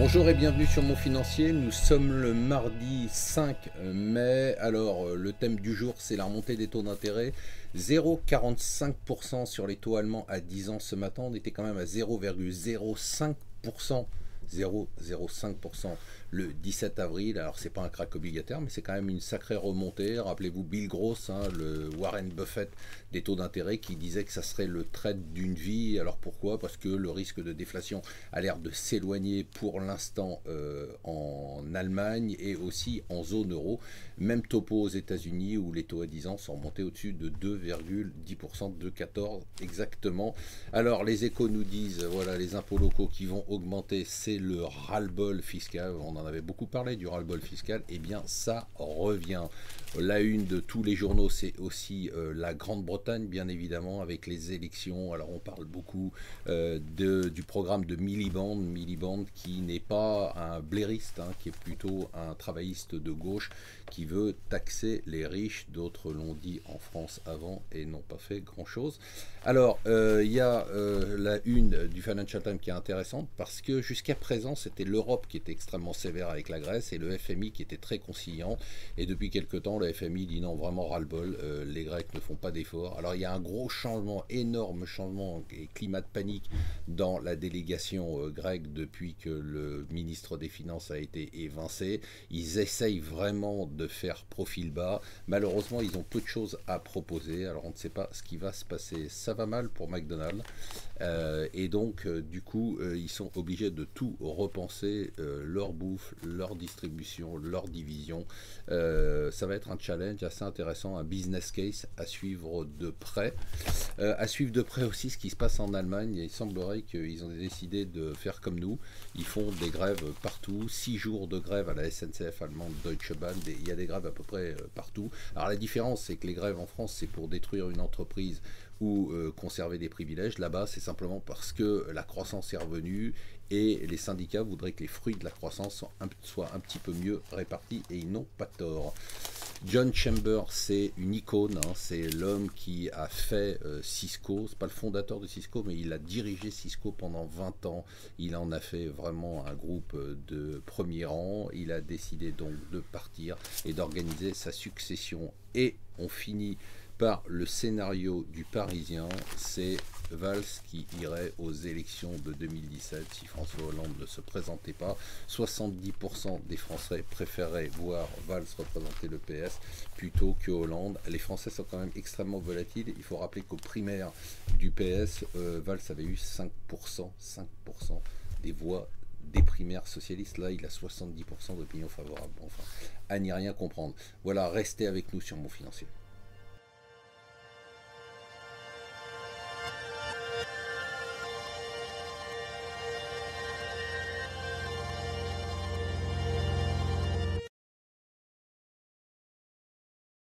Bonjour et bienvenue sur Mon Financier. Nous sommes le mardi 5 mai. Alors, le thème du jour, c'est la remontée des taux d'intérêt. 0,45% sur les taux allemands à 10 ans ce matin. On était quand même à 0,05%. 0,05% le 17 avril. Alors c'est pas un crack obligataire, mais c'est quand même une sacrée remontée. Rappelez-vous Bill Gross, le Warren Buffett des taux d'intérêt, qui disait que ça serait le trade d'une vie. Alors pourquoi? Parce que le risque de déflation a l'air de s'éloigner pour l'instant en Allemagne et aussi en zone euro. Même topo aux États-Unis où les taux à 10 ans sont montés au-dessus de 2,10%, 2,14 exactement. Alors les échos nous disent, voilà, les impôts locaux qui vont augmenter, c'est le ras-le-bol fiscal. On en avait beaucoup parlé du ras-le-bol fiscal. Eh bien, ça revient. La une de tous les journaux, c'est aussi la Grande-Bretagne, bien évidemment, avec les élections. Alors, on parle beaucoup du programme de Miliband. Miliband qui n'est pas un blairiste, qui est plutôt un travailliste de gauche qui veut taxer les riches. D'autres l'ont dit en France avant et n'ont pas fait grand-chose. Alors, il y a la une du Financial Times qui est intéressante parce que jusqu'à présent, c'était l'Europe qui était extrêmement sévère avec la Grèce et le FMI qui était très conciliant. Et depuis quelque temps, le FMI dit non, vraiment ras-le-bol, les Grecs ne font pas d'efforts. Alors, il y a un gros changement, énorme changement et climat de panique dans la délégation grecque depuis que le ministre des Finances a été évincé. Ils essayent vraiment de faire profil bas. Malheureusement, ils ont peu de choses à proposer. Alors, on ne sait pas ce qui va se passer. Ça va mal pour McDonald's. Et donc, du coup, ils sont obligés de tout repenser, leur bouffe, leur distribution, leur division. Ça va être un challenge assez intéressant, un business case à suivre de près. À suivre de près aussi ce qui se passe en Allemagne. Il semblerait qu'ils ont décidé de faire comme nous. Ils font des grèves partout. 6 jours de grève à la SNCF allemande, Deutsche Bahn. Il y a des grèves à peu près partout. Alors la différence, c'est que les grèves en France, c'est pour détruire une entreprise ou conserver des privilèges. Là-bas, c'est simplement parce que la croissance est revenue et les syndicats voudraient que les fruits de la croissance soient un petit peu mieux répartis et ils n'ont pas tort. John Chambers, c'est une icône, c'est l'homme qui a fait Cisco. C'est pas le fondateur de Cisco, mais il a dirigé Cisco pendant 20 ans. Il en a fait vraiment un groupe de premier rang. Il a décidé donc de partir et d'organiser sa succession. Et on finit par le scénario du Parisien, c'est Valls qui irait aux élections de 2017 si François Hollande ne se présentait pas. 70% des Français préféraient voir Valls représenter le PS plutôt que Hollande. Les Français sont quand même extrêmement volatiles. Il faut rappeler qu'aux primaires du PS, Valls avait eu 5% des voix des primaires socialistes. Là, il a 70% d'opinion favorable. Enfin, à n'y rien comprendre. Voilà, restez avec nous sur Mon Financier.